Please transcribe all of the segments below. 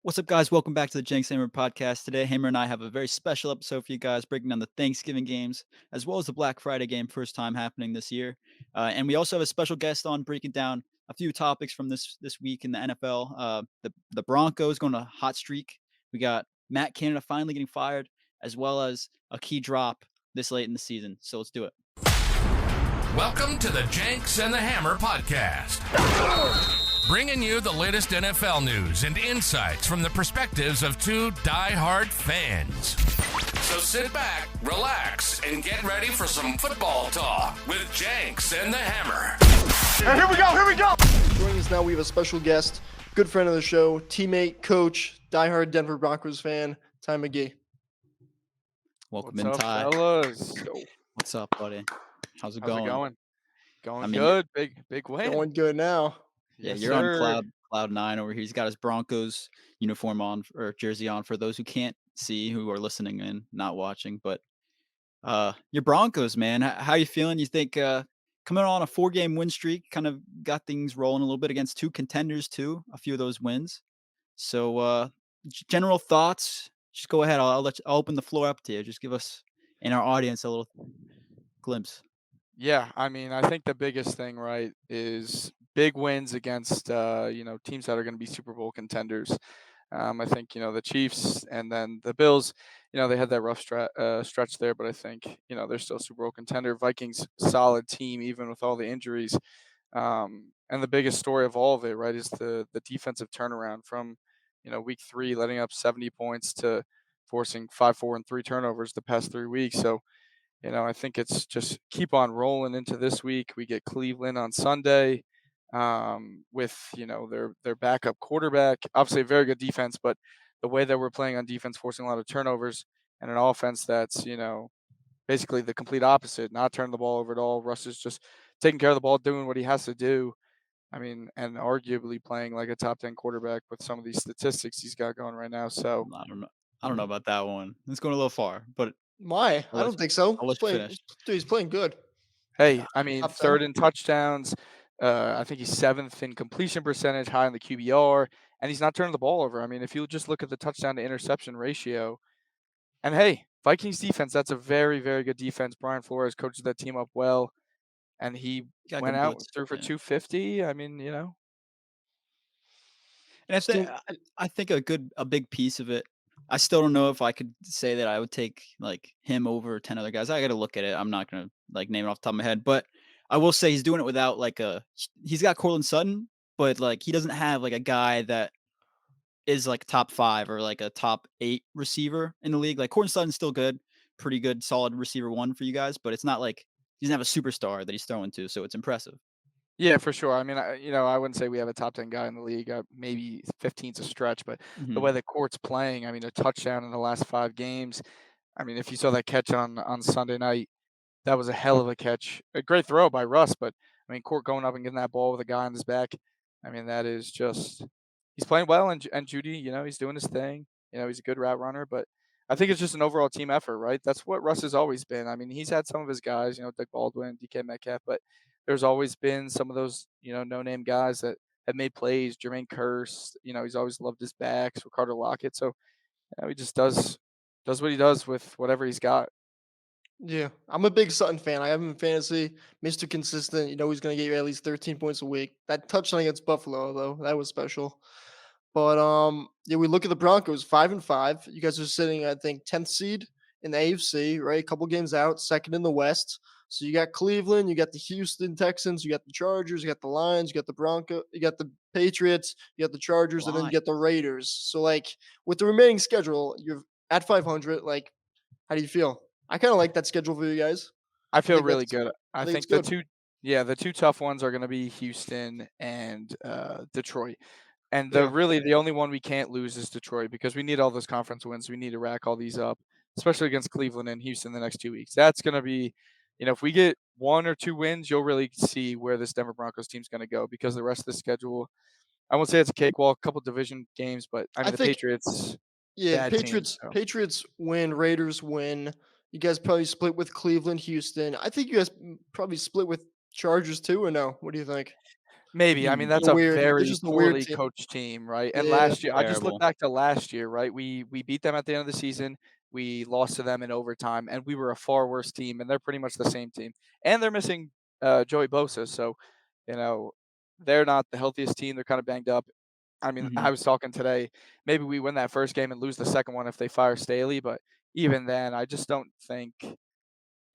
What's up, guys? Welcome back to the Jenks Hammer podcast. Today, Hammer and I have a very special episode for you guys, breaking down the Thanksgiving games as well as the Black Friday game, first time happening this year. And we also have a special guest on breaking down a few topics from this week in the NFL. The Broncos going on a hot streak. We got Matt Canada finally getting fired, as well as a key drop this late in the season. So let's do it. Welcome to the Jenks and the Hammer podcast, bringing you the latest NFL news and insights from the perspectives of two die-hard fans. So sit back, relax, and get ready for some football talk with Jenks and the Hammer. And here we go! Joining us now, we have a special guest, good friend of the show, teammate, coach, diehard Denver Broncos fan, Ty McGee. Welcome What's in, up, Ty. fellas? What's up, buddy? How's it How's going? it going? Going I mean, good. Big win. Going good now. Yeah, Yes, you're sir. on cloud nine over here. He's got his Broncos uniform on or jersey on for those who can't see, who are listening and not watching. But your Broncos, man, how you feeling? You think coming on a 4-game win streak, kind of got things rolling a little bit against two contenders too, a few of those wins. So general thoughts. Just go ahead. I'll open the floor up to you. Just give us and our audience a little glimpse. Yeah, I mean, I think the biggest thing, right, is big wins against teams that are going to be Super Bowl contenders. I think the Chiefs and then the Bills. They had that rough stretch there, but I think they're still Super Bowl contender. Vikings, solid team even with all the injuries. And the biggest story of all of it, right, is the defensive turnaround from week 3, letting up 70 points to forcing 5, 4, and 3 turnovers the past 3 weeks. So I think it's just keep on rolling into this week. We get Cleveland on Sunday with their backup quarterback. Obviously, a very good defense, but the way that we're playing on defense, forcing a lot of turnovers, and an offense that's basically the complete opposite, not turning the ball over at all. Russ is just taking care of the ball, doing what he has to do. I mean, and arguably playing like a top 10 quarterback with some of these statistics he's got going right now. So I don't know. I don't know about that one. It's going a little far, but Why? I'll I let don't think so. I'll let you finish. He's playing good. hey, I mean, Top 10. third in touchdowns. I think he's 7th in completion percentage, high in the QBR, and he's not turning the ball over. I mean, if you just look at the touchdown to interception ratio, and hey, Vikings defense, that's a very, very good defense. Brian Flores coaches that team up well, and he Got went good out and blitz. threw for Yeah. 250. I mean, And Still, I think a big piece of it. I still don't know if I could say that I would take like him over 10 other guys. I got to look at it. I'm not gonna like name it off the top of my head, but I will say he's doing it without like he's got Cortland Sutton, but like he doesn't have like a guy that is like top 5 or like a top 8 receiver in the league. Like Cortland Sutton's still good, pretty good, solid receiver 1 for you guys, but it's not like he doesn't have a superstar that he's throwing to, so it's impressive. yeah, for sure. I mean, I wouldn't say we have a top 10 guy in the league. Maybe 15's a stretch, but the Mhm. way the court's playing, I mean, a touchdown in the last 5 games. I mean, if you saw that catch on Sunday night, that was a hell of a catch. A great throw by Russ, but I mean, Court going up and getting that ball with a guy on his back. I mean, that is just he's playing well, and Judy, he's doing his thing. He's a good route runner, but I think it's just an overall team effort, right? That's what Russ has always been. I mean, he's had some of his guys, Dick Baldwin, DK Metcalf, but there's always been some of those, no-name guys that have made plays. Jermaine Curse, he's always loved his backs. Ricardo Lockett, so he just does what he does with whatever he's got. yeah, I'm a big Sutton fan. I have him in fantasy. Mr. Consistent. You know he's going to get you at least 13 points a week. That touchdown against Buffalo, though, that was special. But yeah, we look at the Broncos, 5-5. You guys are sitting, I think, 10th seed in the AFC, right? A couple games out, second in the West. So you got Cleveland, you got the Houston Texans, you got the Chargers, you got the Lions, you got the you got the Patriots, you got the Chargers, and then you Line. got the Raiders. So like with the remaining schedule, you're at 500. Like, how do you feel? I kind of like that schedule for you guys. I I feel think really that's, good. I I think it's think the good. two, yeah, the two tough ones are going to be Houston and Detroit. And Yeah. the only one we can't lose is Detroit because we need all those conference wins. We need to rack all these up, especially against Cleveland and Houston the next 2 weeks. That's going to be, if we get 1 or 2 wins, you'll really see where this Denver Broncos team's going to go because the rest of the schedule, I won't say it's a cakewalk, a couple division games, but I I mean the think Patriots, Yeah, bad team. So Patriots win, Raiders win. You guys probably split with Cleveland, Houston. I think you guys probably split with Chargers too, or no? What do you think? Maybe. I mean, Mm, that's a They're very just a weird poorly team. coached team, right? And Yeah. last year, I just look terrible. back to last year, right? We beat them at the end of the season. We lost to them in overtime, and we were a far worse team, and they're pretty much the same team. And they're missing Joey Bosa, so you know they're not the healthiest team. They're kind of banged up. I mean, I Mhm, was talking today. Maybe we win that first game and lose the second one if they fire Staley, but even then, I just don't think.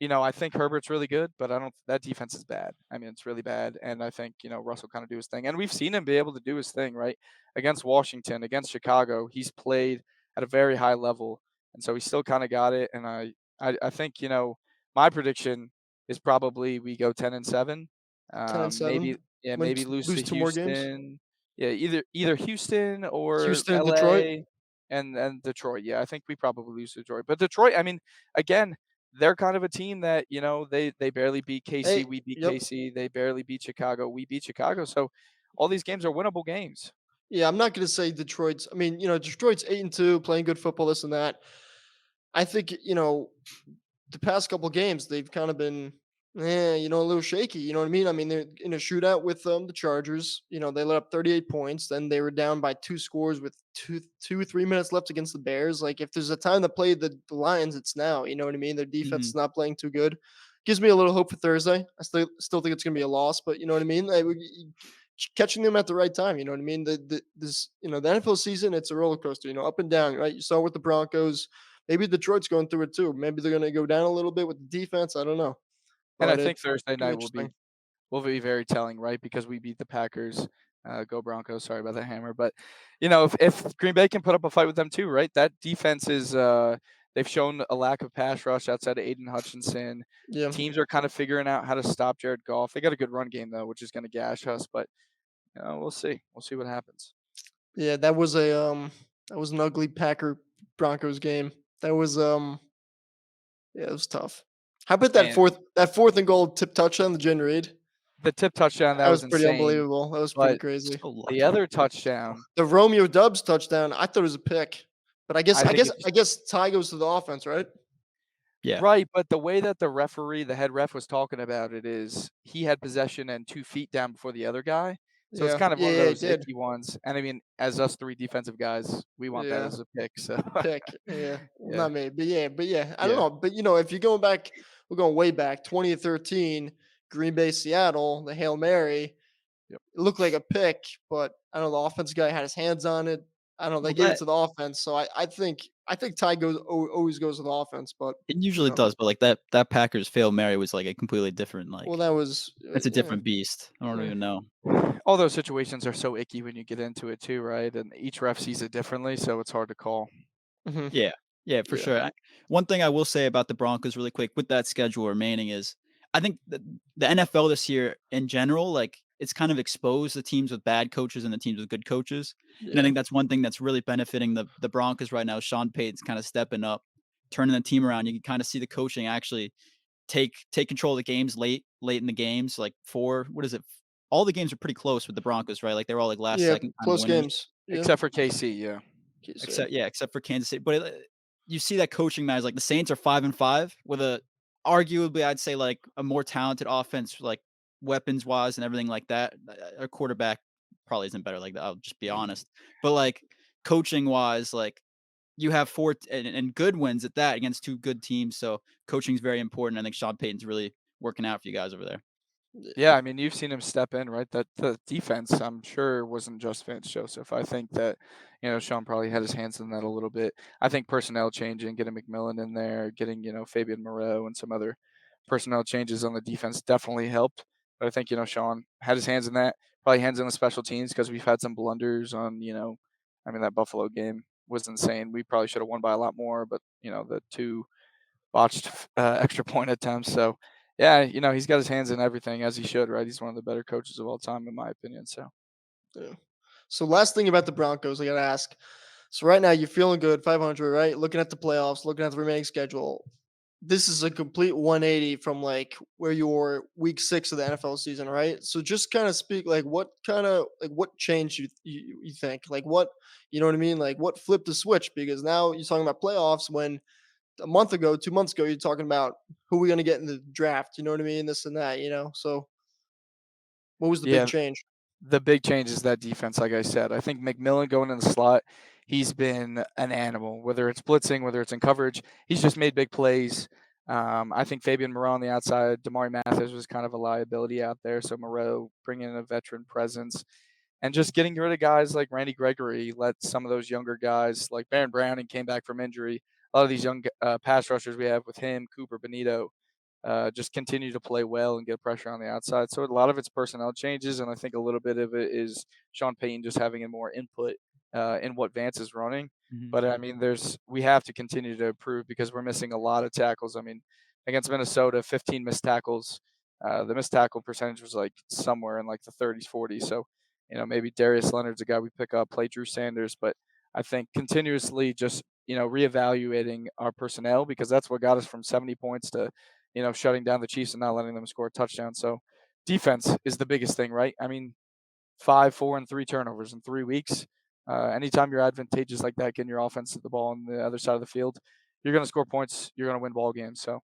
I think Herbert's really good, but I don't that defense is bad. I mean, it's really bad, and I think, Russell kinda do his thing, and we've seen him be able to do his thing, right? Against Washington, against Chicago, he's played at a very high level, and so he still kinda got it, and I think, my prediction is probably we go 10-7. 10-7. Maybe yeah, Win maybe t lose Lose to 2 more games. Houston. Yeah, either Houston or Houston and Detroit. LA and Detroit. Yeah, I think we probably lose to Detroit, but Detroit, I mean, again, they're kind of a team that, they barely beat KC, Hey, we beat yep. KC, they barely beat Chicago, we beat Chicago, so all these games are winnable games. Yeah, I'm not gonna say Detroit's I mean, Detroit's 8-2, playing good football, this and that. I think, the past couple games, they've kind of been, a little shaky. You know what I mean? I mean, they're in a shootout with the Chargers. They let up 38 points. Then they were down by 2 scores with 3 minutes left against the Bears. Like, if there's a time to play the Lions, it's now. You know what I mean? Their defense mhm, is not playing too good. Gives me a little hope for Thursday. I still think it's gonna be a loss, but you know what I mean? Catching them at the right time. You know what I mean? The NFL season, it's a roller coaster. Up and down. Right? You saw with the Broncos. Maybe Detroit's going through it too. Maybe they're gonna go down a little bit with the defense. I don't know, And I but think it's Thursday gonna be night will interesting. be very telling, right? Because we beat the Packers. Go Broncos. Sorry about that hammer. But, if Green Bay can put up a fight with them too, right? That defense is, they've shown a lack of pass rush outside of Aiden Hutchinson. Yeah, Teams are kind of figuring out how to stop Jared Goff. They got a good run game, though, which is going to gash us. But, we'll see. We'll see what happens. yeah. That was an ugly Packer Broncos game. That was yeah, it was tough. How about that Man, fourth and goal tip touchdown to Jen Reed? the tip touchdown, that That was was pretty insane. unbelievable. That was pretty But crazy. so the lucky. other touchdown, The Romeo Dubs touchdown, I thought it was a pick, but I guess I I think guess it's I guess tie goes to the offense, right? Yeah, right, but the way that the head ref was talking about it is he had possession and 2 feet down before the other guy. So it's Yeah, kind of yeah, one of yeah, he those did. icky ones. And I mean, as us 3 defensive guys, we want that Yeah. as a pick. So Pick, yeah. Well, yeah, not me, but yeah, I don't yeah, know. But if you're going back, we're going way back, 2013, Green Bay, Seattle, the Hail Mary. yep. It looked like a pick, but I don't know. The offense guy had his hands on it. I don't know. They well, gave it that to the offense, so I think Ty always goes to the offense, but it you usually know, does, but, like, that Packers fail Mary was, like, a completely different, well, like that was it's a yeah, different beast. I don't yeah. even know. All those situations are so icky when you get into it too, right? And each ref sees it differently, so it's hard to call. Hmm. Yeah. Yeah, for Yeah, sure. One thing I will say about the Broncos really quick with that schedule remaining is I think the NFL this year in general, like it's kind of exposed the teams with bad coaches and the teams with good coaches. And I yeah, think that's one thing that's really benefiting the Broncos right now. Sean Payton's kind of stepping up, turning the team around. You can kind of see the coaching actually take control of the games late in the games. Like what is it? All the games are pretty close with the Broncos, right? Like they're all like last yeah. second kind of Close winners. games. Yeah. Except for KC, yeah. Okay, so Except for Kansas City, but you see that coaching matters, like, the Saints are 5-5 with arguably, I'd say, like, a more talented offense, like, weapons-wise and everything like that. Our quarterback probably isn't better like that, I'll just be honest. But, like, coaching-wise, like, you have 4 and good wins at that against 2 good teams, so coaching is very important. I think Sean Payton's really working out for you guys over there. Yeah, I mean, you've seen him step in, right? That the defense, I'm sure, wasn't just Vance Joseph. I think that, Sean probably had his hands in that a little bit. I think personnel changing, getting McMillan in there, getting, Fabian Moreau and some other personnel changes on the defense definitely helped. But I think, Sean had his hands in that, probably hands in the special teams because we've had some blunders on, I mean, that Buffalo game was insane. We probably should have won by a lot more, but, the two botched extra point attempts. So, yeah, he's got his hands in everything as he should, right? He's one of the better coaches of all time, in my opinion. So, yeah. So last thing about the Broncos, I gotta ask. So right now you're feeling good, 500, right? Looking at the playoffs, looking at the remaining schedule. This is a complete 180 from like where you were week 6 of the NFL season, right? So just kind of speak like what changed you think? Like what, you know what I mean? Like what flipped the switch? Because now you're talking about playoffs when a month ago, 2 months ago, you're talking about who we're gonna get in the draft, you know what I mean? This and that, So what was the big yeah, change? The big change is that defense, like I said. I think McMillan going in the slot, he's been an animal, whether it's blitzing, whether it's in coverage. He's just made big plays. I think Fabian Moreau on the outside, Damari Mathis was kind of a liability out there. So Moreau bringing in a veteran presence and just getting rid of guys like Randy Gregory, let some of those younger guys like Baron Browning came back from injury. A lot of these young pass rushers we have with him, Cooper Benito, just continue to play well and get pressure on the outside. So a lot of it's personnel changes, and I think a little bit of it is Sean Payton just having a more input in what Vance is running. Mhm. But I mean, we have to continue to improve because we're missing a lot of tackles. I mean, against Minnesota, 15 missed tackles. The missed tackle percentage was like somewhere in like the 30s, 40s. So, maybe Darius Leonard's a guy we pick up, play Drew Sanders, but I think continuously just reevaluating our personnel because that's what got us from 70 points to shutting down the Chiefs and not letting them score a touchdown. So defense is the biggest thing, right? I mean, 5, 4, and 3 turnovers in 3 weeks. Anytime you're advantageous like that, getting your offense to the ball on the other side of the field, you're going to score points. You're going to win ball games. So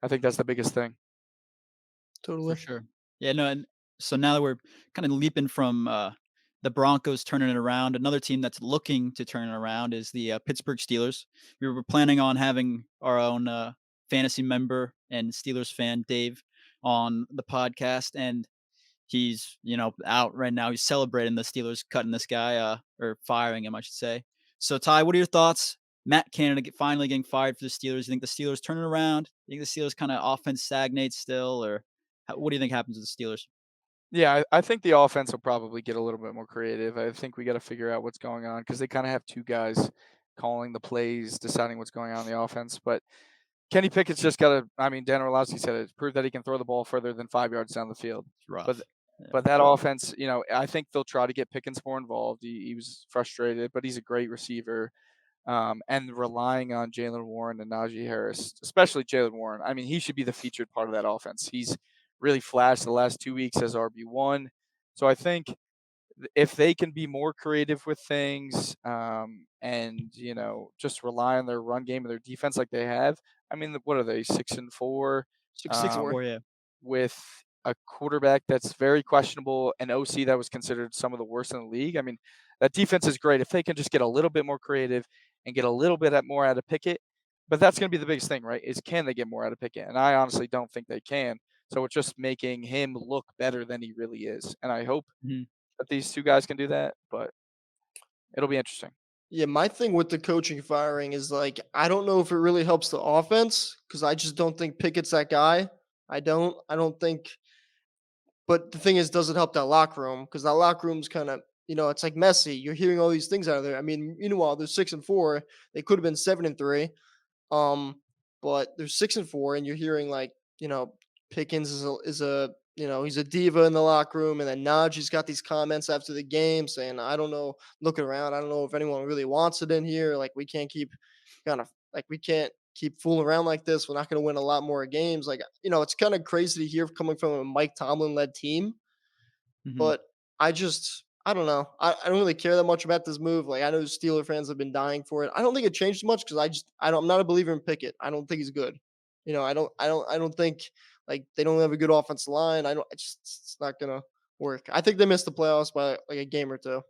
I think that's the biggest thing. For Totally. sure. Yeah, no, and so now that we're kind of leaping from the Broncos turning it around, another team that's looking to turn it around is the Pittsburgh Steelers. We were planning on having our own fantasy member and Steelers fan, Dave, on the podcast, and he's out right now. He's celebrating the Steelers cutting this guy, or firing him, I should say. So, Ty, what are your thoughts? Matt Canada finally getting fired for the Steelers. You think the Steelers turning around? You think the Steelers kind of offense stagnates still, or what do you think happens with the Steelers? Yeah, I think the offense will probably get a little bit more creative. I think we got to figure out what's going on because they kind of have two guys calling the plays, deciding what's going on in the offense. But Kenny Pickett's just got to. I mean, Dan Orlovsky said it. Prove that he can throw the ball further than 5 yards down the field. It's But rough. Yeah. but that offense, I think they'll try to get Pickens more involved. He was frustrated, but he's a great receiver. And relying on Jalen Warren and Najee Harris, especially Jalen Warren. I mean, he should be the featured part of that offense. He's really flashed the last 2 weeks as RB1. So I think if they can be more creative with things, and just rely on their run game and their defense like they have. I mean, what are they, 6-4? Six Um, four. Yeah. with a quarterback that's very questionable, an OC that was considered some of the worst in the league. I mean, that defense is great if they can just get a little bit more creative and get a little bit more out of Pickett. But that's going to be the biggest thing, right? Is can they get more out of Pickett? And I honestly don't think they can. So it's just making him look better than he really is. And I hope Mhm. that these two guys can do that, but it'll be interesting. Yeah, my thing with the coaching firing is like I don't know if it really helps the offense because I just don't think Pickett's that guy. I don't think. But the thing is, does it help that locker room? Because that locker room's kind of it's like messy. You're hearing all these things out of there. I mean, meanwhile, they're 6-4. They could have been 7-3. Um, but they're 6-4, and you're hearing like Pickens is a he's a diva in the locker room, and then Najee's got these comments after the game saying, I don't know, looking around, I don't know if anyone really wants it in here. Like we can't keep we can't keep fooling around like this. We're not going to win a lot more games. Like it's kind of crazy to hear coming from a Mike Tomlin led team, Mhm. but I don't know. I don't really care that much about this move. Like I know Steeler fans have been dying for it. I don't think it changed much because I'm not a believer in Pickett. I don't think he's good. I don't think like they don't have a good offensive line. I don't. It's not gonna work. I think they missed the playoffs by like a game or two.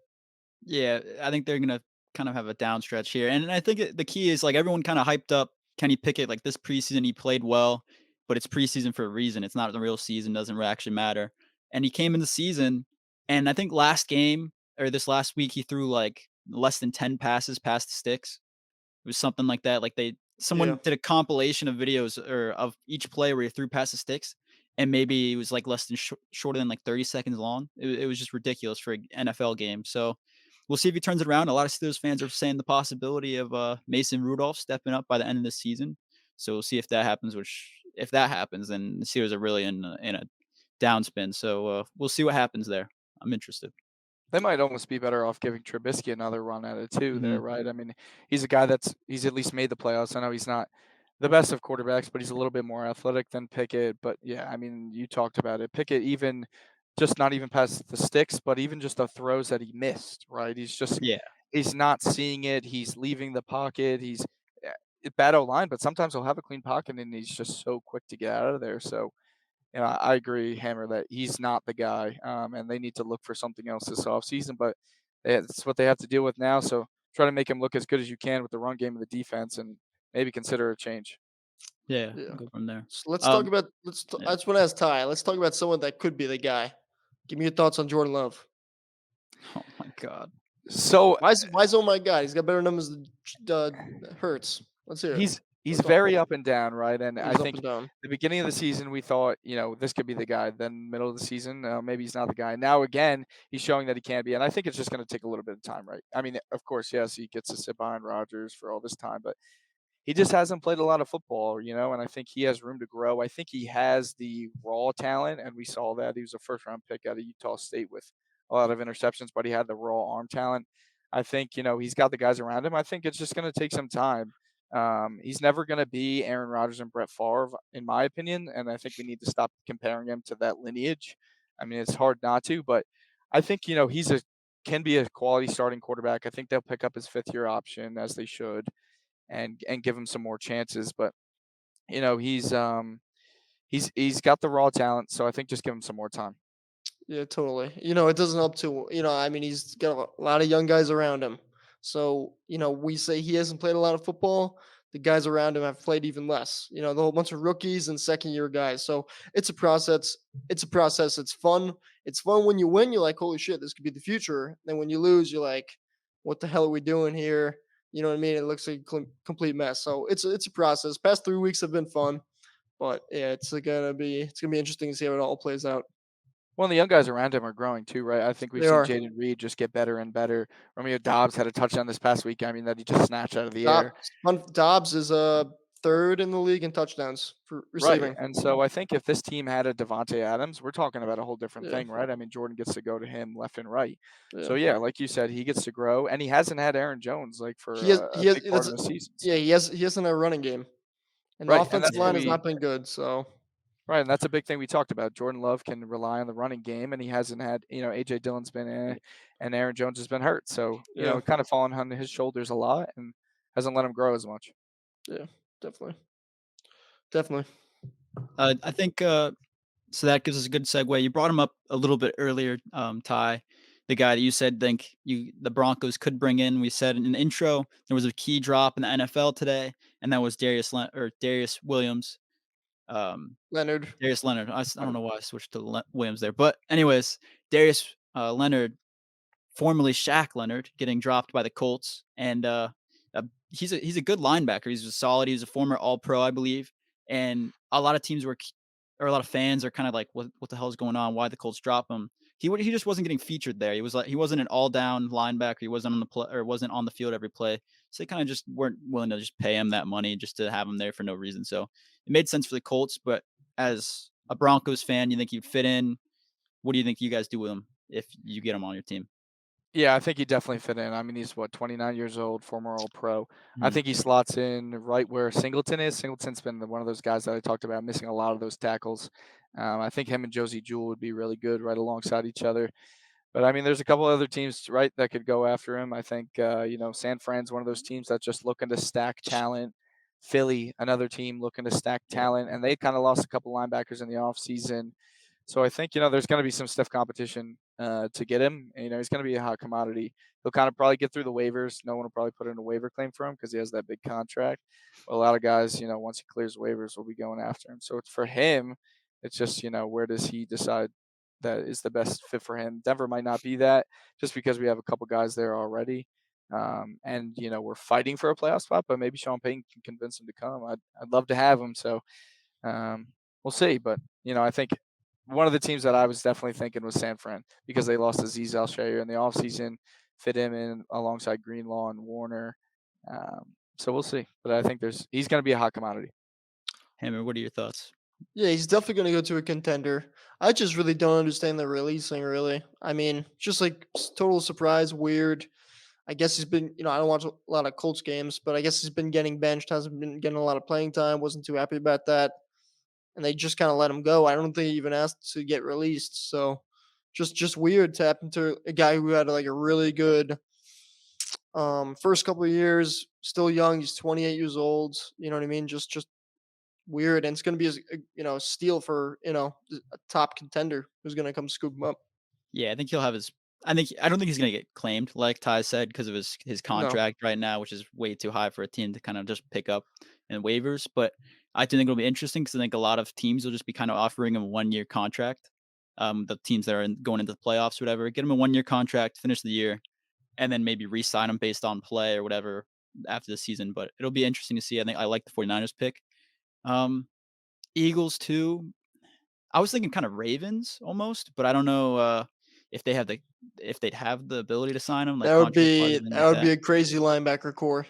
Yeah, I think they're gonna kind of have a down stretch here, and I think the key is like everyone kind of hyped up Kenny Pickett like this preseason. He played well, but it's preseason for a reason. It's not the real season. Doesn't actually matter. And he came in the season, and I think last game or this last week he threw like less than 10 passes past the sticks. It was something like that. Like Yeah. someone did a compilation of videos or of each play where he threw past the sticks, and maybe it was like less than shorter than like 30 seconds long. It was just ridiculous for an NFL game. So we'll see if he turns it around. A lot of Steelers fans are saying the possibility of Mason Rudolph stepping up by the end of the season. So we'll see if that happens. Which if that happens, then the Steelers are really in a downspin. So we'll see what happens there. I'm interested. They might almost be better off giving Trubisky another run at it too there, Hmm. right? I mean, he's a guy he's at least made the playoffs. I know he's not the best of quarterbacks, but he's a little bit more athletic than Pickett. But yeah, I mean, you talked about it. Pickett even just not even past the sticks, but even just the throws that he missed, right? Yeah. He's not seeing it. He's leaving the pocket. He's bad O line, but sometimes he'll have a clean pocket and he's just so quick to get out of there. So I agree, Hammer, that he's not the guy, and they need to look for something else this offseason. But it's what they have to deal with now. So try to make him look as good as you can with the run game and the defense, and maybe consider a change. Yeah, Yeah. go from there. So let's talk Um, about yeah. I just want to ask Ty. Let's talk about someone that could be the guy. Give me your thoughts on Jordan Love. Oh my god. So Why's oh my god? He's got better numbers than Hurts. Let's hear it. he's Let's talk about very it. up and down, right? And I He's up think and down. the beginning of the season we thought, this could be the guy. Then middle of the season, maybe he's not the guy. Now again, he's showing that he can be, and I think it's just going to take a little bit of time, right? I mean, of course, yes, he gets to sit behind Rodgers for all this time, but he just hasn't played a lot of football, and I think he has room to grow. I think he has the raw talent, and we saw that. He was a first round pick out of Utah State with a lot of interceptions, but he had the raw arm talent. I think, he's got the guys around him. I think it's just going to take some time. He's never going to be Aaron Rodgers and Brett Favre, in my opinion, and I think we need to stop comparing him to that lineage. I mean, it's hard not to, but I think, can be a quality starting quarterback. I think they'll pick up his fifth year option as they should and give him some more chances. But you know, he's got the raw talent, so I think just give him some more time. Yeah, totally. It doesn't help to, I mean, he's got a lot of young guys around him. So, we say he hasn't played a lot of football. The guys around him have played even less. The whole bunch of rookies and second year guys. So it's a process. It's a process. It's fun. It's fun when you win. You're like, holy shit, this could be the future. Then when you lose, you're like, what the hell are we doing here? You know what I mean? It looks like a complete mess. So it's a process. Past 3 weeks have been fun, but yeah, it's gonna be interesting to see how it all plays out. Well, the young guys around him are growing too, right? I think we've They seen are. Jaden Reed just get better and better. Romeo Dobbs had a touchdown this past week. I mean, that he just snatched out of the air. Dobbs is third in the league in touchdowns for Right. receiving. And so I think if this team had a Devontae Adams, we're talking about a whole different Yeah, thing, right? I mean, Jordan gets to go to him left and right. yeah. So yeah, like you said, he gets to grow, and he hasn't had Aaron Jones like for a He has big part of the season. So he hasn't a running game, and the right, and offensive that's what line has we not been good. So right, and that's a big thing we talked about. Jordan Love can rely on the running game, and he hasn't had, AJ Dillon's been and Aaron Jones has been hurt. So, yeah, kind of fallen on his shoulders a lot and hasn't let him grow as much. yeah, definitely, definitely. I think so that gives us a good segue. You brought him up a little bit earlier, Ty, the guy that you said think the Broncos could bring in. We said in the intro there was a key drop in the NFL today, and that was Darius Williams. Um, Leonard. Darius Leonard. I don't know why I switched to Williams there, but anyways, Darius Leonard, formerly Shaq Leonard, getting dropped by the Colts, and he's a good linebacker. He's a solid. He's a former All Pro, I believe, and a lot of teams or a lot of fans are kind of like, what the hell is going on? Why the Colts drop him? He just wasn't getting featured there. He wasn't an all down linebacker. He wasn't on the play or wasn't on the field every play. So they kind of just weren't willing to just pay him that money just to have him there for no reason. So it made sense for the Colts, but as a Broncos fan, you think he'd fit in? What do you think you guys do with him if you get him on your team? Yeah, I think he definitely fit in. I mean, he's what, 29 years old, former All Pro. I Mhm. think he slots in right where Singleton is. Singleton's been one of those guys that I talked about missing a lot of those tackles. I think him and Josie Jewell would be really good right alongside each other. But I mean, there's a couple other teams, right, that could go after him. I think, San Fran's one of those teams that's just looking to stack talent. Philly, another team looking to stack talent, and they kind of lost a couple linebackers in the offseason. So I think, there's going to be some stiff competition to get him. And, he's going to be a hot commodity. He'll kind of probably get through the waivers. No one will probably put in a waiver claim for him because he has that big contract. But a lot of guys, once he clears waivers, will be going after him. So it's for him. It's just, where does he decide that is the best fit for him? Denver might not be that just because we have a couple guys there already. And, we're fighting for a playoff spot, but maybe Sean Payton can convince him to come. I'd love to have him. So we'll see. But, I think one of the teams that I was definitely thinking was San Fran because they lost Aziz Al-Shaair in the offseason, fit him in alongside Greenlaw and Warner. So we'll see. But I think he's going to be a hot commodity. Hammer, what are your thoughts? Yeah, he's definitely going to go to a contender. I just really don't understand the releasing. Really, I mean, just like total surprise, weird. I guess he's been, I don't watch a lot of Colts games, but I guess he's been getting benched, hasn't been getting a lot of playing time. Wasn't too happy about that, and they just kind of let him go. I don't think he even asked to get released. So, just weird to happen to a guy who had like a really good first couple of years, still young. He's 28 years old. You know what I mean? Just weird, and it's going to be a steal for a top contender who's going to come scoop him up. Yeah, I think he'll have his. I don't think he's gonna get claimed, like Ty said, because of his No. contract right now, which is way too high for a team to kind of just pick up in waivers. But I do think it'll be interesting because I think a lot of teams will just be kind of offering him a 1 year contract. The teams that are going into the playoffs, or whatever, get him a 1 year contract, finish the year, and then maybe re-sign him based on play or whatever after the season. But it'll be interesting to see. I think I like the 49ers pick. Um, Eagles too. I was thinking kind of Ravens almost, but I don't know, if they have the if they'd have the ability to sign him, like, That would contract-wise, be anything that like would that. be a crazy linebacker core.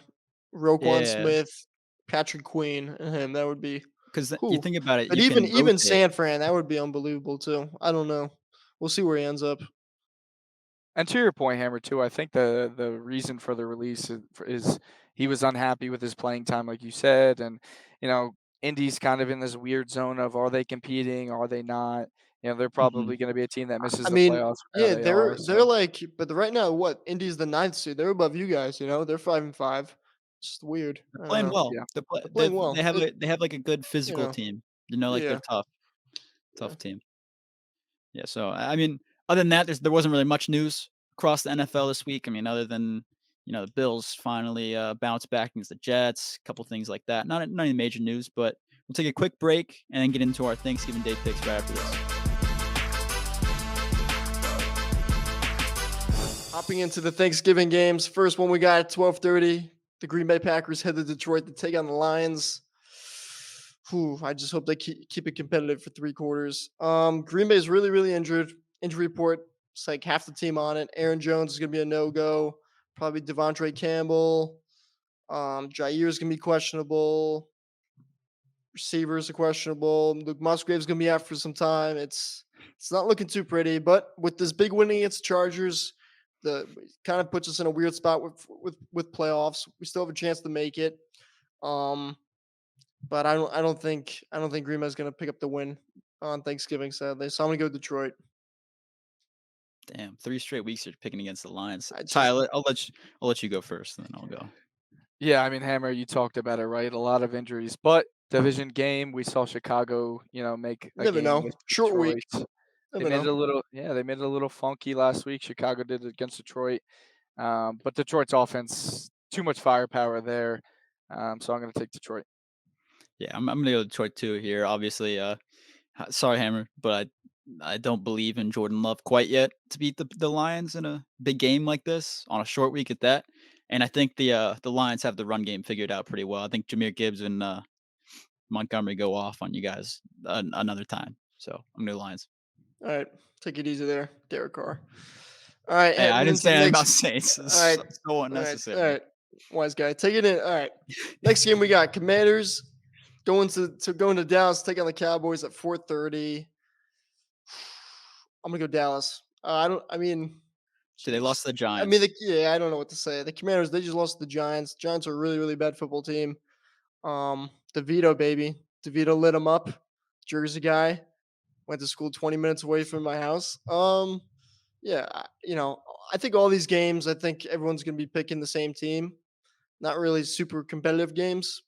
Roquan Yeah, Smith, Patrick Queen, and him. That would be 'cause you who. think about it, But you even can even rotate. San Fran, that would be unbelievable too. I don't know. We'll see where he ends up. And to your point, Hammer, too, I think the reason for the release is he was unhappy with his playing time, like you said, and you know, Indy's kind of in this weird zone of are they competing, are they not? They're Mhm. probably going to be a team that misses I the mean, playoffs for now yeah, they are. they're So like, but right now, what? Indy's the ninth seed. They're above you guys. They're 5-5. It's just weird. They're I don't playing know. well. yeah, They're playing well. They have, like, a good You physical know, team. Like, they're yeah, tough, yeah. tough team. Yeah, so, I mean, other than that, there wasn't really much news across the NFL this week. I mean, other than, the Bills finally, bounced back against the Jets, a couple things like that. Not any major news, but we'll take a quick break and then get into our Thanksgiving Day picks right after this. Hopping into the Thanksgiving games. First one we got at 12:30. The Green Bay Packers head to Detroit to take on the Lions. Whew, I just hope they keep it competitive for 3 quarters. Green Bay is really, really injured. Injury report, it's like half the team on it. Aaron Jones is going to be a no-go. Probably Devontae Campbell. Jair is going to be questionable. Receivers are questionable. Luke Musgrave's going to be out for some time. It's not looking too pretty, but with this big win against the Chargers, the kind of puts us in a weird spot with playoffs. We still have a chance to make it. Um, but I don't think Green Bay's going to pick up the win on Thanksgiving, sadly. So I'm going to go Detroit. Damn, 3 straight weeks you're picking against the Lions. I just Tyler, I'll let you go first, and then I'll go. yeah. I mean, Hammer, you talked about it, right? A lot of injuries, but division game, we saw Chicago, make a never game know. with Short week. Detroit. They Never made it know. a little, yeah, they made it a little funky last week. Chicago did it against Detroit. But Detroit's offense, too much firepower there. So I'm going to take Detroit. Yeah, I'm gonna go Detroit too here. Obviously, sorry, Hammer, but I don't believe in Jordan Love quite yet to beat the Lions in a big game like this on a short week at that. And I think the Lions have the run game figured out pretty well. I think Jameer Gibbs and Montgomery go off on you guys another time. So I'm gonna go Lions. All right. Take it easy there, Derek Carr. All right. Hey, I Heading didn't into say the anything next. about Saints. All It's right. so All right. All unnecessary. right. Wise guy. Take it in. All right. Next game we got Commanders going to Dallas, take on the Cowboys at 4:30. I'm gonna go Dallas. I don't. I mean, So they jeez. lost to the I mean, Giants. yeah. I don't know what to say. The Commanders, they just lost to the Giants. Giants are a really, really bad football team. DeVito baby, DeVito lit him up. Jersey guy went to school 20 minutes away from my house. Yeah. I think all these games. I think everyone's gonna be picking the same team. Not really super competitive games,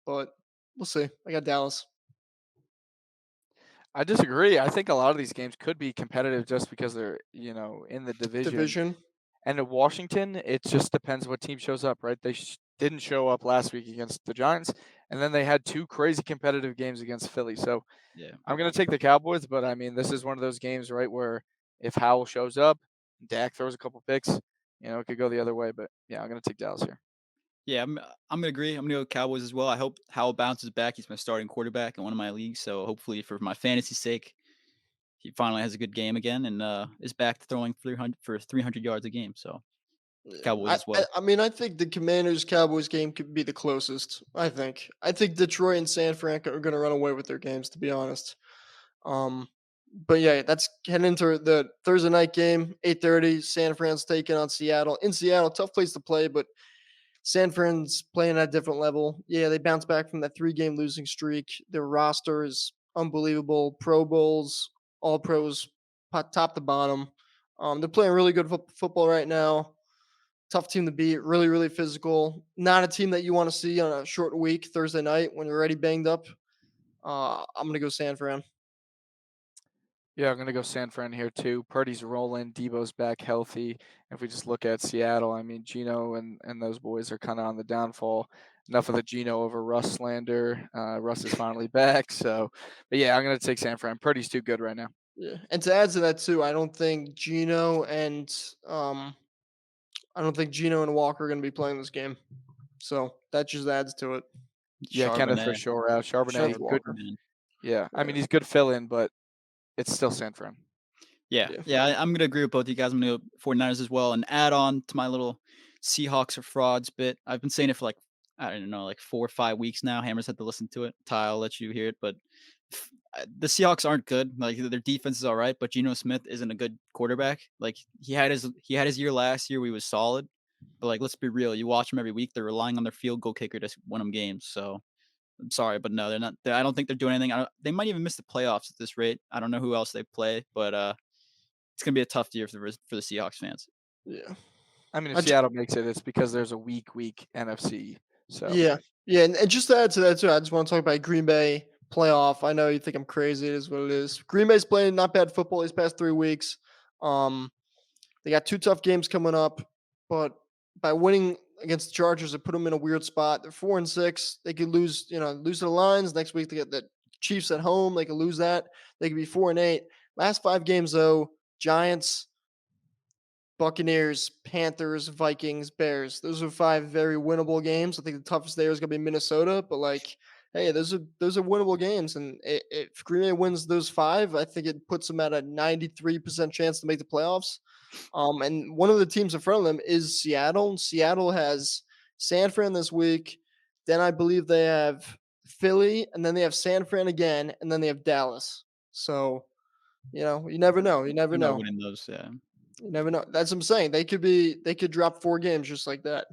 but we'll see. I got Dallas I disagree. I think a lot of these games could be competitive just because they're, in the division. division. And in Washington, it just depends what team shows up, right? They didn't show up last week against the Giants, and then they had two crazy competitive games against Philly. So Yeah. I'm going to take the Cowboys, but I mean, this is one of those games, right, where if Howell shows up, Dak throws a couple picks, it could go the other way. But yeah, I'm going to take Dallas here. Yeah, I'm gonna agree. I'm gonna go Cowboys as well. I hope Howell bounces back. He's my starting quarterback in one of my leagues, so hopefully for my fantasy sake, he finally has a good game again and is back to throwing 300 yards a game. So Yeah. Cowboys I, as I well. I mean I think the Commanders Cowboys game could be the closest. I think Detroit and San Fran are going to run away with their games. To be honest, um, but yeah, that's heading into the Thursday night game, 8:30. San Fran's taking on Seattle. In Seattle, tough place to play, but San Fran's playing at a different level. Yeah, they bounced back from that 3-game losing streak. Their roster is unbelievable. Pro Bowls, all pros, top to bottom. They're playing really good football right now. Tough team to beat. Really, really physical. Not a team that you want to see on a short week Thursday night when you're already banged up. I'm gonna go San Fran. Yeah, I'm gonna go San Fran here too. Purdy's rolling, Debo's back healthy. If we just look at Seattle, I mean Gino and those boys are kind of on the downfall. Enough of the Gino over Russ slander. Russ is finally back, so but yeah, I'm gonna take San Fran. Purdy's too good right now. Yeah, and to add to that too, um, I don't think Gino and Walker are gonna be playing this game, so that just adds to it. Yeah, Kenneth for Charbonnet, sure out. Kenneth Charbonnet, good. Walker. man. Yeah, I mean Yeah, he's good fill in, but it's still San Fran. Yeah, yeah, yeah, I'm gonna agree with both you guys. I'm gonna go 49ers as well, and add on to my little Seahawks are frauds bit. I've been saying it for like I don't know, like 4 or 5 weeks now. Hammers had to listen to it. Ty, I'll let you hear it, but the Seahawks aren't good. Like their defense is all right, but Geno Smith isn't a good quarterback. Like he had his year last year. Where he was solid, but like let's be real. You watch them every week. They're relying on their field goal kicker to win them games. So I'm sorry, but no, they're not. I don't think they're doing anything. They might even miss the playoffs at this rate. I don't know who else they play, but it's gonna be a tough year for the Seahawks fans. yeah. I mean, if I ju- Seattle makes it, it's because there's a weak NFC. So yeah, yeah, and just to add to that too, I just want to talk about Green Bay playoff. I know you think I'm crazy. It is what it is. Green Bay's playing not bad football these past 3 weeks. Um, They got 2 tough games coming up, but by winning against the Chargers, it put them in a weird spot. They're 4-6. They could lose to the Lions next week. They get the Chiefs at home. They could lose that. They could be 4-8. Last 5 games though: Giants, Buccaneers, Panthers, Vikings, Bears. Those are 5 very winnable games. I think the toughest there is going to be Minnesota, but like, hey, those are winnable games, and if Green Bay wins those 5, I think it puts them at a 93% chance to make the playoffs. And one of the teams in front of them is Seattle. Seattle has San Fran this week. Then I believe they have Philly, and then they have San Fran again, and then they have Dallas. So, you never know. You never They're not know. winning those. Yeah, You never know. That's what I'm saying. They could drop 4 games just like that.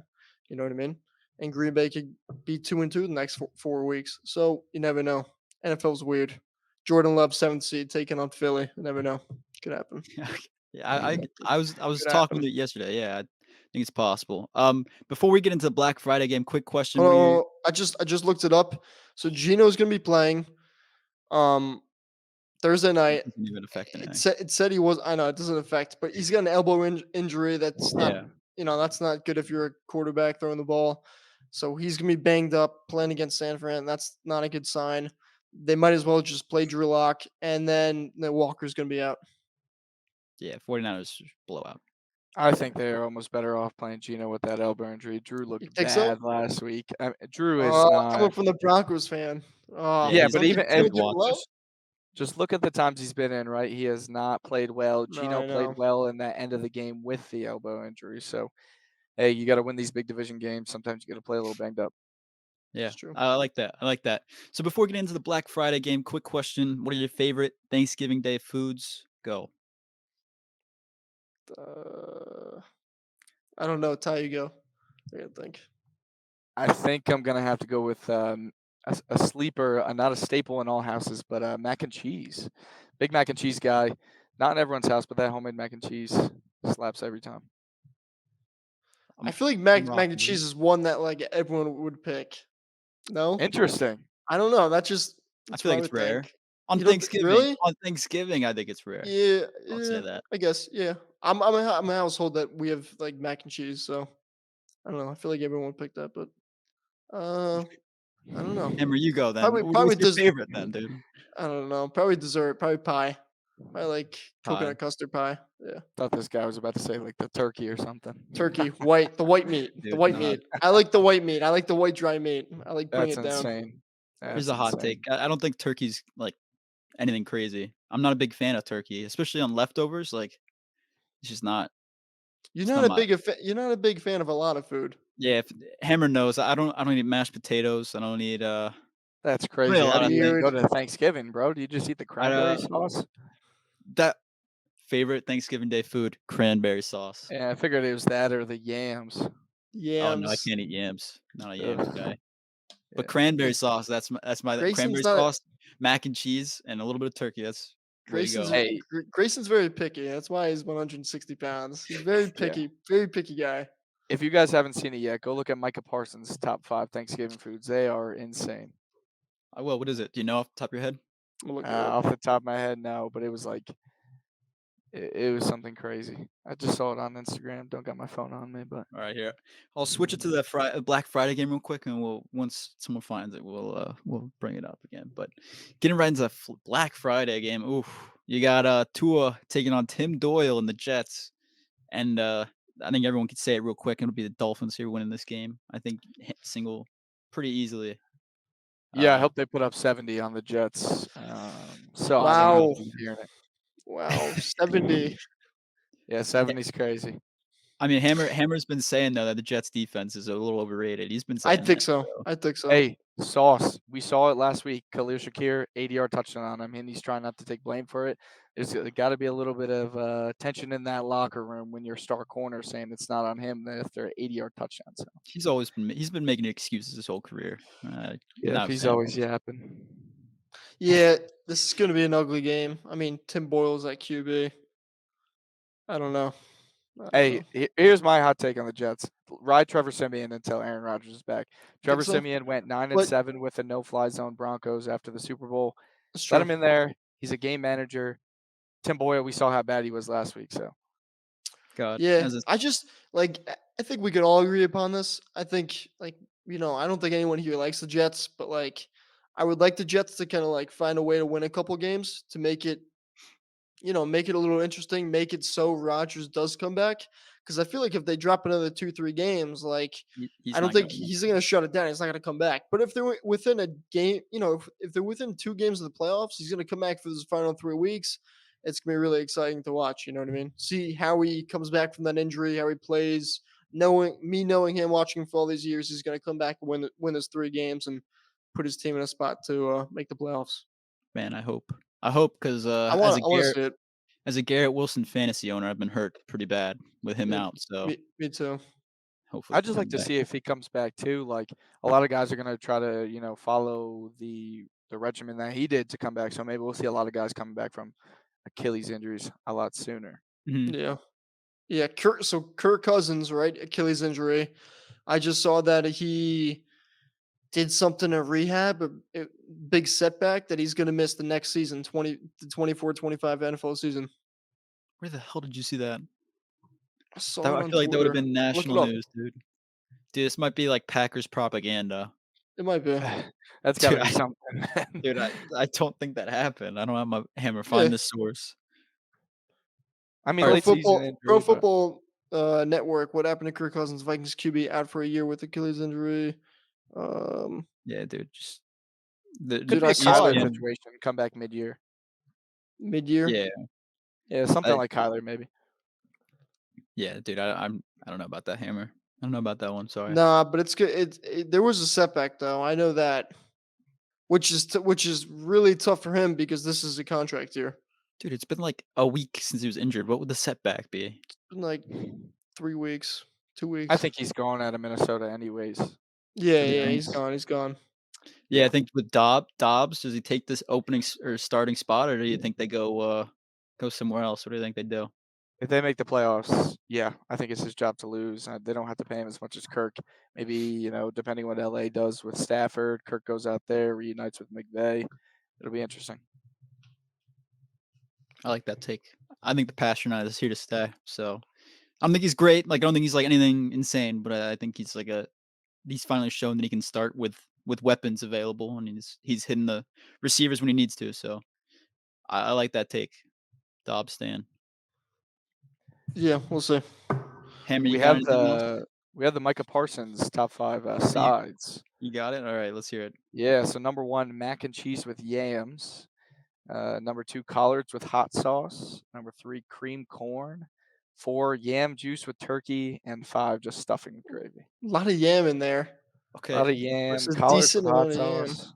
You know what I mean? And Green Bay could be 2-2 the next 4 weeks. So you never know. NFL's weird. Jordan Love, 7th seed, taking on Philly. You never know. Could happen. yeah. I was Could talking happen. to it yesterday. Yeah, I think it's possible. Before we get into the Black Friday game, quick question: What are you? Oh, I just looked it up. So Gino's gonna be playing um Thursday It night. doesn't even affect It anything. said it said he was. I know it doesn't affect, but he's got an elbow injury. Yeah, That's not good if you're a quarterback throwing the ball. So he's gonna be banged up playing against San Fran. That's not a good sign. They might as well just play Drew Lock, and then Walker's gonna be out. yeah. 49ers blowout. I think they're almost better off playing Gino with that elbow injury. Drew You looked think so? bad last week. Drew is Coming not. from the Broncos fan. Yeah, Yeah, You he's but don't even think good Gino to did watch. well? just look at the times he's been in. Right, he has not played well. No, Gino I played know. well in that end of the game with the elbow injury. So hey, you got to win these big division games. Sometimes you got to play a little banged up. Yeah, It's true. I like that. I like that. So before we get into the Black Friday game, quick question: What are your favorite Thanksgiving Day foods? Go. Uh, I don't know. Ty, you go. I gotta think. I think I'm gonna have to go with a sleeper, not a staple in all houses, but mac and cheese. Big mac and cheese guy. Not in everyone's house, but that homemade mac and cheese slaps every time. I I'm, feel like I'm mac rocking and with it. cheese is one that like everyone would pick. No, Interesting. I don't know. I That's feel what I like it's would think. rare on You don't Thanksgiving. really? On Thanksgiving, I think it's rare. Yeah, I'll say yeah. that. I guess yeah. I'm a household that we have like mac and cheese, so I don't know. I feel like everyone would pick that, but uh, I don't know. Hammer, you go then. Probably What's probably your des- favorite then, dude? I don't know. Probably dessert. Probably pie. I like Pie. coconut custard pie. Yeah. Thought this guy was about to say like the turkey or something. Turkey, the white meat, the Dude, white nah. meat. I like the white meat. I like the white dry meat. I like putting That's it down. insane. Here's That's a hot take. insane. I don't think turkey's like anything crazy. I'm not a big fan of turkey, especially on leftovers. Like it's just not. It's not my. You're not a big fan of a lot of food. Yeah, if Hammer knows. I don't eat mashed potatoes. I don't eat. That's I don't eat a crazy. How lot do of you things. go Weird. to Thanksgiving, bro? Do you just eat the I cranberry sauce? that favorite Thanksgiving Day food: cranberry sauce. Yeah, I figured it was that or the yams. Oh no, I Yams. can't eat yams. Not a yams Ugh. guy. But Yeah. cranberry Hey, sauce, that's my Grayson's cranberry not. sauce, mac and cheese, and a little bit of turkey. That's way to Grayson's go. Hey, Grayson's very picky. That's why he's 160 pounds. He's yeah. very picky guy. If you guys haven't seen it yet, go look at Micah Parsons' top 5 Thanksgiving foods. They are insane. I will. What is it? Do you know off the top of your head? I'm gonna look it up. Off the top of my head, no, but it was like it was something crazy. I just saw it on Instagram. Don't got my phone on me, but All right, here. I'll switch it to the Black Friday game real quick, and we'll once someone finds it, we'll bring it up again. But getting right into the Black Friday game. Oof, you got Tua taking on Tim Doyle and the Jets, and I think everyone could say it real quick. It'll be the Dolphins here winning this game. I think single pretty easily. yeah, I hope they put up 70 on the Jets. So I'm Wow. happy hearing it. Wow. 70. Yeah, 70's crazy. I mean, Hammer's been saying though that the Jets defense is a little overrated. He's been I saying think that. so. I think so. Hey, Sauce, we saw it last week. Khalil Shakir, 80-yard touchdown on him, and he's trying not to take blame for it. There's got to be a little bit of tension in that locker room when your star corner saying it's not on him if they're 80-yard touchdowns. So. He's been making excuses his whole career. Yeah, he's always yapping. Yeah, this is gonna be an ugly game. I mean, Tim Boyle's at QB. I don't know. Hey, here's my hot take on the Jets. Ride Trevor Siemian until Aaron Rodgers is back. Trevor so? Siemian went 9-7 with the no-fly zone Broncos after the Super Bowl. That's Let true. him in there. He's a game manager. Tim Boyle, we saw how bad he was last week. So, God, Yeah, I just I think we could all agree upon this. I think I don't think anyone here likes the Jets, but I would like the Jets to kind of find a way to win a couple games to make it make it a little interesting, make it so Rodgers does come back. Because I feel like if they drop another 2-3 games, he's I don't not think going. he's going to shut it down. He's not going to come back. But if they're within a game, if they're within 2 games of the playoffs, he's going to come back for his final 3 weeks. It's going to be really exciting to watch. You know what I mean? See how he comes back from that injury, how he plays. Knowing him, watching him for all these years, he's going to come back and win his 3 games and put his team in a spot to make the playoffs. Man, I hope because I want to see it. as a Garrett Wilson fantasy owner, I've been hurt pretty bad with him out. So Me too. hopefully, I'd just like to see if he comes back too. Like a lot of guys are going to try to, follow the regimen that he did to come back. So maybe we'll see a lot of guys coming back from Achilles injuries a lot sooner. Mhm. Yeah. Kirk Cousins, right? Achilles injury. I just saw that he did something in rehab, a big setback that he's going to miss the next season, the 24-25 NFL season. Where the hell did you see that? I saw I it on feel like that would have Twitter. been Look it national up. news, dude. Dude, this might be like Packers propaganda. It might be. That's got to Dude, be something. Dude, I don't think that happened. I don't have my hammer. Find the source. I mean, Pro late season Football, injury, Pro but Football Network. What happened to Kirk Cousins? Vikings QB out for a year with Achilles injury. Yeah, dude, just could Dude, be I a saw Kyler it. situation. Come back mid-year. Mid-year. Yeah, Yeah, something I- like Kyler maybe. yeah, dude. I don't know about that hammer. I don't know about that one. Sorry. Nah, but it's good. There was a setback though. I know that, which is really tough for him because this is a contract year. Dude, it's been like a week since he was injured. What would the setback be? It's been like 3 weeks, 2 weeks. I think he's going out of Minnesota anyways. Yeah, Pretty he's nice. gone. He's gone. Yeah, I think with Dobbs, does he take this opening or starting spot, or do you think they go somewhere else? What do you think they do? If they make the playoffs, yeah, I think it's his job to lose. They don't have to pay him as much as Kirk. Maybe, depending what LA does with Stafford, Kirk goes out there, reunites with McVay. It'll be interesting. I like that take. I think the Pastrana is here to stay. So I don't think he's great. I don't think he's anything insane, but I think he's he's finally shown that he can start with weapons available, and he's hitting the receivers when he needs to. So I like that take. Dobbs Stan. Yeah, we'll see. Hammer, We you got have anything else? the Micah Parsons top 5 sides. You got it? All right, let's hear it. Yeah, so number 1, mac and cheese with yams. Number 2, collards with hot sauce. Number 3, cream corn. 4, yam juice with turkey. And 5, just stuffing with gravy. A lot of yam in there. Okay. A lot of yam, Versus collards decent with hot amount of yam. sauce.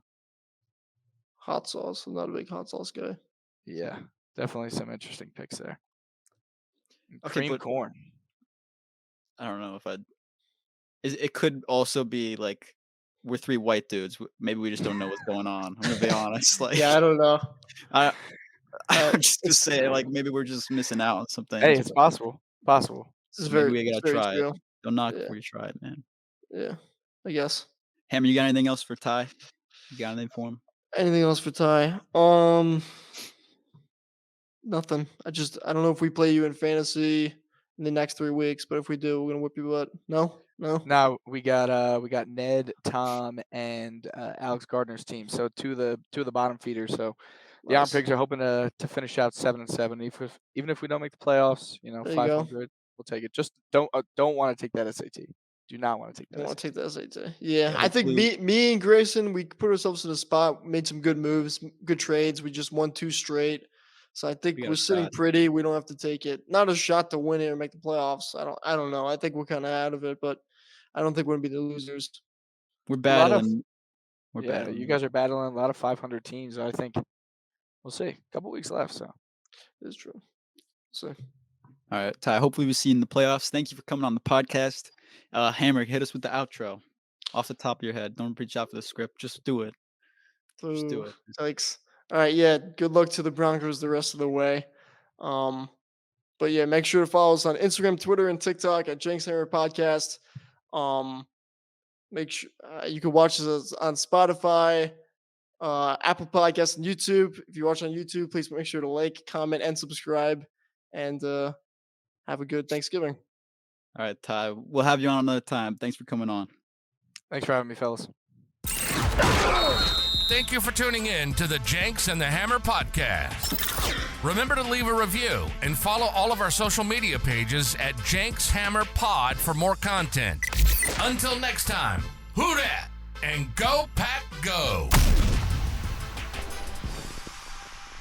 Hot sauce. I'm not a big hot sauce guy. Yeah, definitely some interesting picks there. Okay, Cream but corn. I don't know if it could also be we're 3 white dudes. Maybe we just don't know what's going on. I'm gonna be honest. Yeah, I don't know. I'm just gonna say maybe we're just missing out on some Hey, things. it's possible. Possible. This is Maybe very, we it's gotta very try it. true. Don't knock Yeah. before you try it, man. Yeah, I guess. Hammer, you got anything else for Ty? You got anything for him? Anything else for Ty? Nothing. I don't know if we play you in fantasy in the next 3 weeks, but if we do, we're gonna whip you butt. No, no. Now we got Ned, Tom, and Alex Gardner's team. So two of the bottom feeders. So the arm Nice. pigs are hoping to finish out 7-7. Even if we don't make the playoffs, There you go. 500, we'll take it. Just don't want to take that SAT. Do not want to take I that want to SAT. take the SAT. Yeah, Yeah, I think hopefully me and Grayson, we put ourselves in a spot, made some good moves, good trades. We just won 2 straight. So I think we got we're a sitting shot. pretty. We don't have to take it. Not a shot to win it or make the playoffs. I don't know. I think we're kind of out of it, but I don't think we're gonna be the losers. We're A lot of battling. We're Yeah, battling you it. guys are battling a lot of 500 teams. I think we'll see. A couple weeks left, so. It's true. So All right, Ty. Hopefully we see you in the playoffs. Thank you for coming on the podcast. Hammer, hit us with the outro off the top of your head. Don't reach out for the script. Just do it. Just do so it. thanks. All right, yeah. Good luck to the Broncos the rest of the way. Um, but yeah, make sure to follow us on Instagram, Twitter, and TikTok at Jenks Hammer Podcast. Make sure you can watch us on Spotify, Apple Podcasts, and YouTube. If you watch on YouTube, please make sure to like, comment, and subscribe. And have a good Thanksgiving. All right, Ty. We'll have you on another time. Thanks for coming on. Thanks for having me, fellas. Thank you for tuning in to the Jenks and the Hammer podcast. Remember to leave a review and follow all of our social media pages at Jenks Hammer Pod for more content. Until next time, who dat and go Pack Go!